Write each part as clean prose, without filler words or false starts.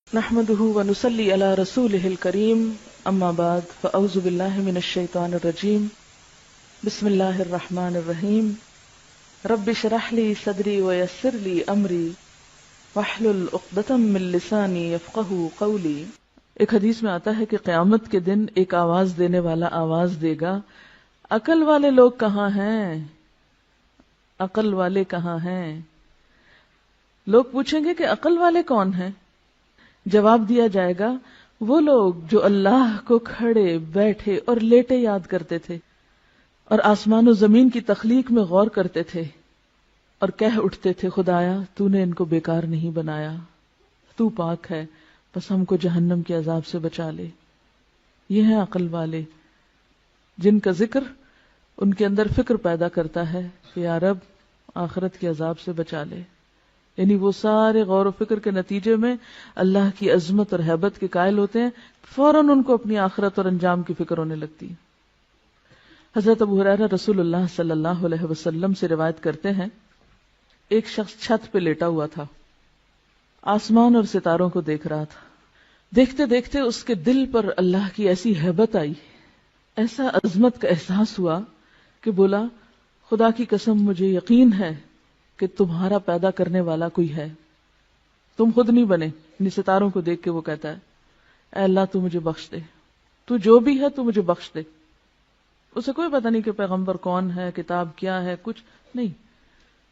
نحمده ونصلي على رسوله الكريم اما بعد فاعوذ بالله من الشيطان الرجيم بسم الله الرحمن الرحيم رب اشرح لي صدري ويسر لي امري واحلل عقدة من لساني يفقهوا قولي۔ ایک حدیث میں آتا ہے کہ قیامت کے دن ایک آواز دینے والا آواز دے گا، عقل والے لوگ کہاں ہیں؟ عقل والے کہاں ہیں؟ لوگ پوچھیں گے کہ عقل والے کون ہیں؟ جواب دیا جائے گا وہ لوگ جو اللہ کو کھڑے بیٹھے اور لیٹے یاد کرتے تھے اور آسمان و زمین کی تخلیق میں غور کرتے تھے اور کہہ اٹھتے تھے خدایا تو نے ان کو بیکار نہیں بنایا، تو پاک ہے، بس ہم کو جہنم کے عذاب سے بچا لے۔ یہ ہیں عقل والے جن کا ذکر ان کے اندر فکر پیدا کرتا ہے کہ یا رب آخرت کے عذاب سے بچا لے، یعنی وہ سارے غور و فکر کے نتیجے میں اللہ کی عظمت اور ہیبت کے قائل ہوتے ہیں، فوراً ان کو اپنی آخرت اور انجام کی فکر ہونے لگتی ہے۔ حضرت ابو ہریرہ رسول اللہ صلی اللہ علیہ وسلم سے روایت کرتے ہیں، ایک شخص چھت پہ لیٹا ہوا تھا، آسمان اور ستاروں کو دیکھ رہا تھا۔ دیکھتے دیکھتے اس کے دل پر اللہ کی ایسی ہیبت آئی، ایسا عظمت کا احساس ہوا کہ بولا خدا کی قسم مجھے یقین ہے کہ تمہارا پیدا کرنے والا کوئی ہے، تم خود نہیں بنے۔ یعنی ستاروں کو دیکھ کے وہ کہتا ہے اے اللہ تو مجھے بخش دے، تو جو بھی ہے تو مجھے بخش دے۔ اسے کوئی پتہ نہیں کہ پیغمبر کون ہے، کتاب کیا ہے، کچھ نہیں،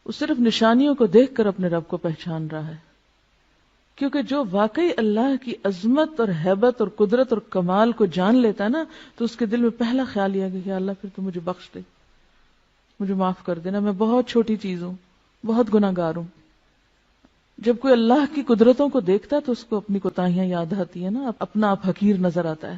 وہ صرف نشانیوں کو دیکھ کر اپنے رب کو پہچان رہا ہے، کیونکہ جو واقعی اللہ کی عظمت اور ہیبت اور قدرت اور کمال کو جان لیتا ہے نا، تو اس کے دل میں پہلا خیال یہ ہے کہ اللہ پھر تو مجھے بخش دے، مجھے معاف کر دینا، میں بہت چھوٹی چیز ہوں، بہت گناہ گار ہوں۔ جب کوئی اللہ کی قدرتوں کو دیکھتا ہے تو اس کو اپنی کوتاہیاں یاد آتی ہیں نا، اپنا آپ حقیر نظر آتا ہے،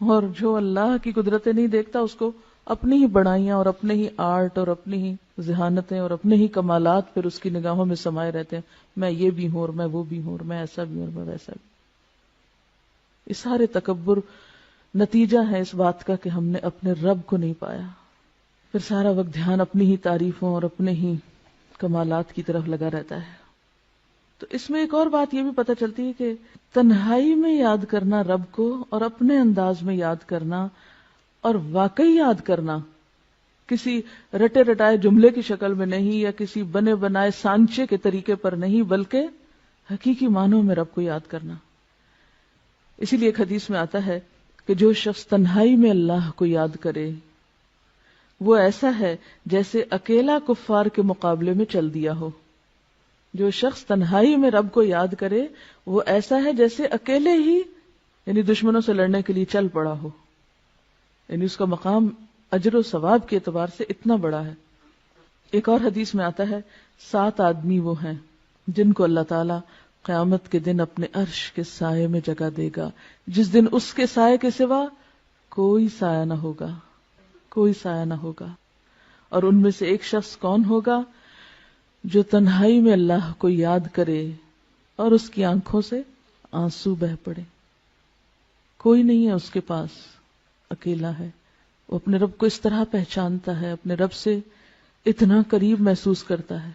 اور جو اللہ کی قدرتیں نہیں دیکھتا اس کو اپنی ہی بڑائیاں اور اپنے ہی آرٹ اور اپنی ہی ذہانتیں اور اپنے ہی کمالات پھر اس کی نگاہوں میں سمائے رہتے ہیں، میں یہ بھی ہوں اور میں وہ بھی ہوں اور میں ایسا بھی ہوں اور میں ویسا بھی۔ یہ سارے تکبر نتیجہ ہے اس بات کا کہ ہم نے اپنے رب کو نہیں پایا، پھر سارا وقت دھیان اپنی ہی تعریفوں اور اپنے ہی کمالات کی طرف لگا رہتا ہے۔ تو اس میں ایک اور بات یہ بھی پتہ چلتی ہے کہ تنہائی میں یاد کرنا رب کو اور اپنے انداز میں یاد کرنا اور واقعی یاد کرنا، کسی رٹے رٹائے جملے کی شکل میں نہیں یا کسی بنے بنائے سانچے کے طریقے پر نہیں، بلکہ حقیقی معنوں میں رب کو یاد کرنا۔ اسی لیے ایک حدیث میں آتا ہے کہ جو شخص تنہائی میں اللہ کو یاد کرے وہ ایسا ہے جیسے اکیلا کفار کے مقابلے میں چل دیا ہو۔ جو شخص تنہائی میں رب کو یاد کرے وہ ایسا ہے جیسے اکیلے ہی یعنی دشمنوں سے لڑنے کے لیے چل پڑا ہو، یعنی اس کا مقام اجر و ثواب کے اعتبار سے اتنا بڑا ہے۔ ایک اور حدیث میں آتا ہے 7 آدمی وہ ہیں جن کو اللہ تعالی قیامت کے دن اپنے عرش کے سائے میں جگہ دے گا، جس دن اس کے سائے کے سوا کوئی سایہ نہ ہوگا، کوئی سایہ نہ ہوگا۔ اور ان میں سے ایک شخص کون ہوگا؟ جو تنہائی میں اللہ کو یاد کرے اور اس کی آنکھوں سے آنسو بہ پڑے، کوئی نہیں ہے اس کے پاس، اکیلا ہے، وہ اپنے رب کو اس طرح پہچانتا ہے، اپنے رب سے اتنا قریب محسوس کرتا ہے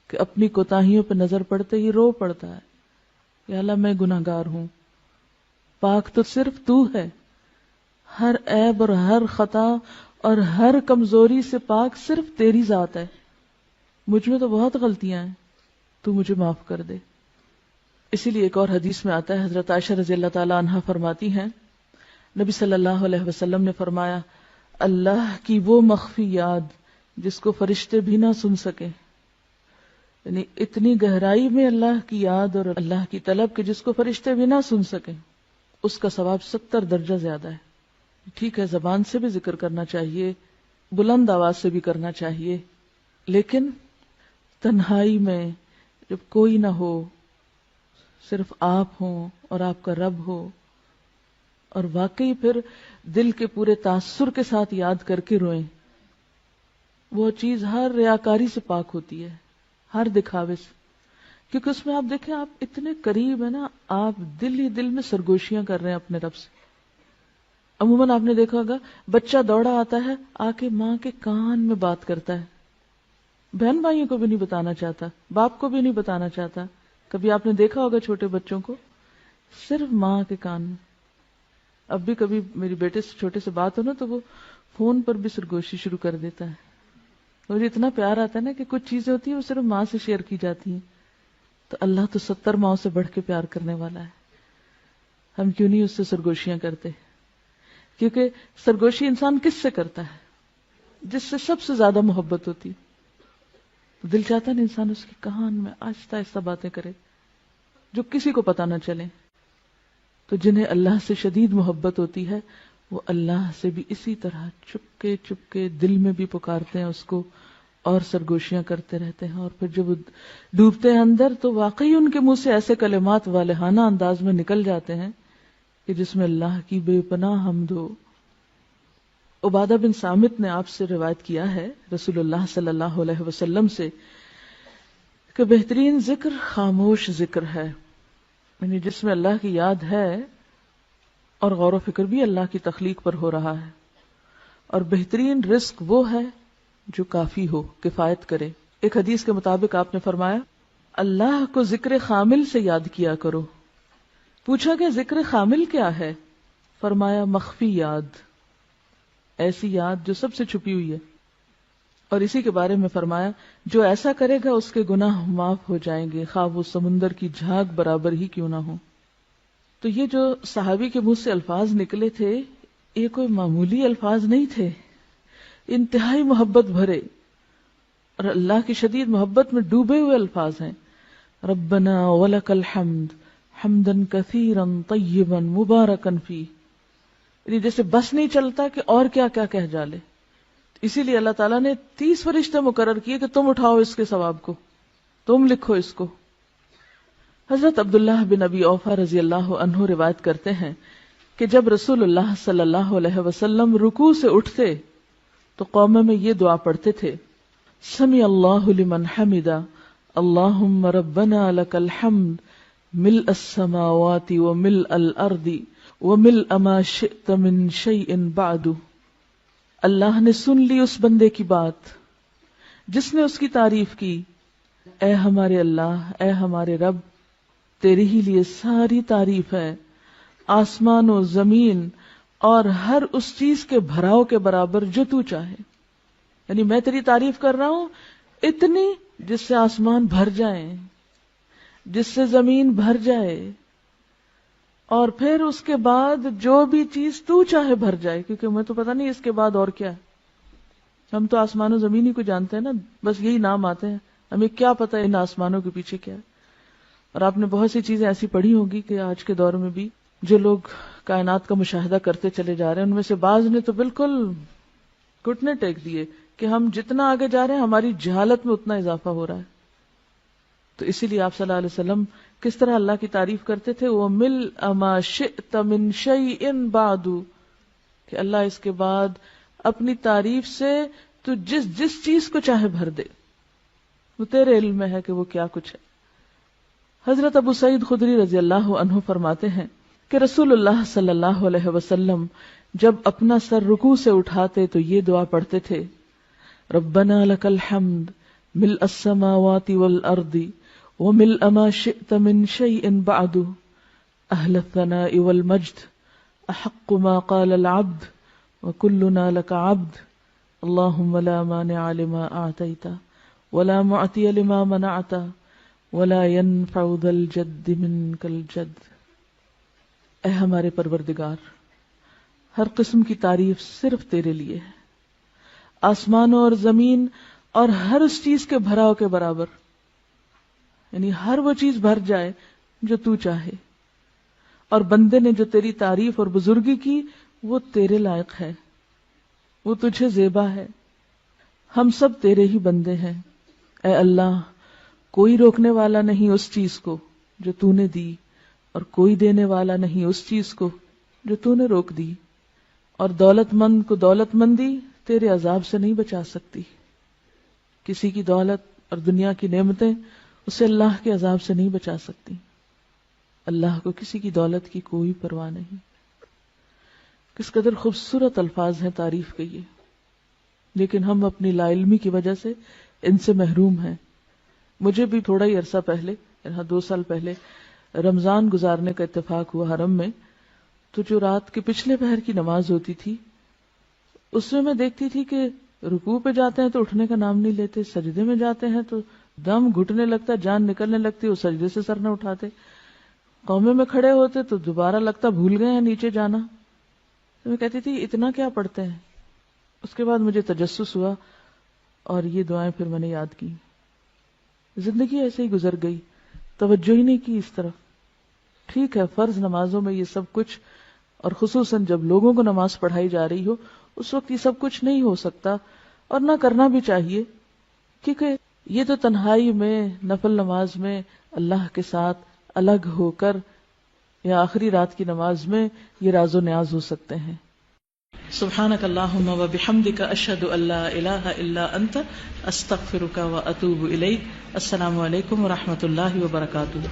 کہ اپنی کوتاہیوں پہ نظر پڑتے ہی رو پڑتا ہے، یا اللہ میں گناہ گار ہوں، پاک تو صرف تو ہے، ہر عیب اور ہر خطا اور ہر کمزوری سے پاک صرف تیری ذات ہے، مجھ میں تو بہت غلطیاں ہیں، تو مجھے معاف کر دے۔ اسی لیے ایک اور حدیث میں آتا ہے، حضرت عائشہ رضی اللہ تعالی عنہا فرماتی ہیں نبی صلی اللہ علیہ وسلم نے فرمایا اللہ کی وہ مخفی یاد جس کو فرشتے بھی نہ سن سکے، یعنی اتنی گہرائی میں اللہ کی یاد اور اللہ کی طلب کہ جس کو فرشتے بھی نہ سن سکیں، اس کا ثواب 70 درجہ زیادہ ہے۔ ٹھیک ہے زبان سے بھی ذکر کرنا چاہیے، بلند آواز سے بھی کرنا چاہیے، لیکن تنہائی میں جب کوئی نہ ہو، صرف آپ ہوں اور آپ کا رب ہو، اور واقعی پھر دل کے پورے تاثر کے ساتھ یاد کر کے روئیں، وہ چیز ہر ریاکاری سے پاک ہوتی ہے، ہر دکھاوے سے، کیونکہ اس میں آپ دیکھیں آپ اتنے قریب ہیں نا، آپ دل ہی دل میں سرگوشیاں کر رہے ہیں اپنے رب سے۔ عموماً آپ نے دیکھا ہوگا بچہ دوڑا آتا ہے آ کے ماں کے کان میں بات کرتا ہے، بہن بھائیوں کو بھی نہیں بتانا چاہتا، باپ کو بھی نہیں بتانا چاہتا، کبھی آپ نے دیکھا ہوگا چھوٹے بچوں کو صرف ماں کے کان میں. اب بھی کبھی میری بیٹے سے چھوٹے سے بات ہو نا تو وہ فون پر بھی سرگوشی شروع کر دیتا ہے. مجھے اتنا پیار آتا ہے نا کہ کچھ چیزیں ہوتی ہیں وہ صرف ماں سے شیئر کی جاتی ہیں. تو اللہ تو 70 ماؤں سے بڑھ کے پیار کرنے والا ہے. ہم کیوں نہیں اس سے سرگوشیاں کرتے؟ کیونکہ سرگوشی انسان کس سے کرتا ہے؟ جس سے سب سے زیادہ محبت ہوتی. تو دل چاہتا ہے نا انسان اس کے کان میں آہستہ آہستہ باتیں کرے جو کسی کو پتہ نہ چلے. تو جنہیں اللہ سے شدید محبت ہوتی ہے وہ اللہ سے بھی اسی طرح چپکے چپکے دل میں بھی پکارتے ہیں اس کو اور سرگوشیاں کرتے رہتے ہیں. اور پھر جب وہ ڈوبتے ہیں اندر تو واقعی ان کے منہ سے ایسے کلمات والہانہ انداز میں نکل جاتے ہیں کہ جس میں اللہ کی بے پناہ حمد ہو. عبادہ بن صامت نے آپ سے روایت کیا ہے رسول اللہ صلی اللہ علیہ وسلم سے کہ بہترین ذکر خاموش ذکر ہے، یعنی جس میں اللہ کی یاد ہے اور غور و فکر بھی اللہ کی تخلیق پر ہو رہا ہے. اور بہترین رزق وہ ہے جو کافی ہو، کفایت کرے. ایک حدیث کے مطابق آپ نے فرمایا اللہ کو ذکر خامل سے یاد کیا کرو. پوچھا کہ ذکر خامل کیا ہے؟ فرمایا مخفی یاد، ایسی یاد جو سب سے چھپی ہوئی ہے. اور اسی کے بارے میں فرمایا جو ایسا کرے گا اس کے گناہ معاف ہو جائیں گے خواہ وہ سمندر کی جھاگ برابر ہی کیوں نہ ہو. تو یہ جو صحابی کے منہ سے الفاظ نکلے تھے یہ کوئی معمولی الفاظ نہیں تھے، انتہائی محبت بھرے اور اللہ کی شدید محبت میں ڈوبے ہوئے الفاظ ہیں. ربنا ولک الحمد حمدا کثیرا طیبا مبارکا فیہ، یعنی جیسے بس نہیں چلتا کہ اور کیا کیا کہہ ڈالے. اسی لیے اللہ تعالیٰ نے 30 فرشتے مقرر کیے کہ تم اٹھاؤ اس کے ثواب کو، تم لکھو اس کو. حضرت عبداللہ بن ابی اوفا رضی اللہ عنہ روایت کرتے ہیں کہ جب رسول اللہ صلی اللہ علیہ وسلم رکوع سے اٹھتے تو قوم میں یہ دعا پڑھتے تھے سمع اللہ لمن حمدا اللہم ربنا لک الحمد ملء السماوات وملء الارض وملء ما شئت من شیء بعد. اللہ نے سن لی اس بندے کی بات جس نے اس کی تعریف کی. اے ہمارے اللہ، اے ہمارے رب، تیرے ہی لیے ساری تعریف ہے، آسمان و زمین اور ہر اس چیز کے بھراؤ کے برابر جو تو چاہے. یعنی میں تیری تعریف کر رہا ہوں اتنی جس سے آسمان بھر جائیں، جس سے زمین بھر جائے، اور پھر اس کے بعد جو بھی چیز تو چاہے بھر جائے، کیونکہ ہمیں تو پتہ نہیں اس کے بعد اور کیا ہے. ہم تو آسمان و زمین ہی کو جانتے ہیں نا، بس یہی نام آتے ہیں، ہمیں کیا پتہ ان آسمانوں کے پیچھے کیا ہے. اور آپ نے بہت سی چیزیں ایسی پڑھی ہوگی کہ آج کے دور میں بھی جو لوگ کائنات کا مشاہدہ کرتے چلے جا رہے ہیں ان میں سے بعض نے تو بالکل گھٹنے ٹیک دیے کہ ہم جتنا آگے جا رہے ہیں ہماری جہالت میں اتنا اضافہ ہو رہا ہے. تو اسی لیے آپ صلی اللہ علیہ وسلم کس طرح اللہ کی تعریف کرتے تھے، وَمِلْءَ مَا شِئْتَ مِنْ شَيْءٍ بَعْدُ، کہ اللہ اس کے بعد اپنی تعریف سے تو جس چیز کو چاہے بھر دے، وہ تیرے علم میں ہے کہ وہ کیا کچھ ہے. حضرت ابو سعید خدری رضی اللہ عنہ فرماتے ہیں کہ رسول اللہ صلی اللہ علیہ وسلم جب اپنا سر رکوع سے اٹھاتے تو یہ دعا پڑھتے تھے ربنا لک الحمد ملء السماوات والارض وملء ما شئت من شيء بعد اهل الثناء والمجد احق ما قال العبد وكلنا لك عبد اللهم لا مانع لما اعطيت ولا معطي لما منعت ولا ينفع ذا الجد منك الجد. اے ہمارے پروردگار، ہر قسم کی تعریف صرف تیرے لیے ہے، آسمانوں اور زمین اور ہر اس چیز کے بھراؤ کے برابر، یعنی ہر وہ چیز بھر جائے جو تو چاہے. اور بندے نے جو تیری تعریف اور بزرگی کی وہ تیرے لائق ہے، وہ تجھے زیبا ہے. ہم سب تیرے ہی بندے ہیں. اے اللہ، کوئی روکنے والا نہیں اس چیز کو جو تو نے دی، اور کوئی دینے والا نہیں اس چیز کو جو تو نے روک دی. اور دولت مند کو دولت مندی تیرے عذاب سے نہیں بچا سکتی. کسی کی دولت اور دنیا کی نعمتیں اسے اللہ کے عذاب سے نہیں بچا سکتی. اللہ کو کسی کی دولت کی کوئی پرواہ نہیں. کس قدر خوبصورت الفاظ ہیں تعریف کے یہ، لیکن ہم اپنی لا علمی کی وجہ سے ان سے محروم ہیں. مجھے بھی تھوڑا ہی عرصہ پہلے یہاں 2 سال پہلے رمضان گزارنے کا اتفاق ہوا حرم میں، تو جو رات کے پچھلے پہر کی نماز ہوتی تھی اس میں دیکھتی تھی کہ رکوع پہ جاتے ہیں تو اٹھنے کا نام نہیں لیتے، سجدے میں جاتے ہیں تو دم گھٹنے لگتا، جان نکلنے لگتی، وہ سجدے سے سر نہ اٹھاتے، قومے میں کھڑے ہوتے تو دوبارہ لگتا بھول گئے ہیں نیچے جانا. تو میں کہتی تھی اتنا کیا پڑھتے ہیں. اس کے بعد مجھے تجسس ہوا اور یہ دعائیں پھر میں نے یاد کی. زندگی ایسے ہی گزر گئی، توجہ ہی نہیں کی اس طرف. ٹھیک ہے فرض نمازوں میں یہ سب کچھ، اور خصوصاً جب لوگوں کو نماز پڑھائی جا رہی ہو اس وقت یہ سب کچھ نہیں ہو سکتا اور نہ کرنا بھی چاہیے، کیونکہ یہ تو تنہائی میں نفل نماز میں اللہ کے ساتھ الگ ہو کر یا آخری رات کی نماز میں یہ راز و نیاز ہو سکتے ہیں. سبحانک اللہم و بحمدک اشہد ان لا الہ الا انت استغفرک و اتوب الیک. السلام علیکم و رحمۃ اللہ وبرکاتہ.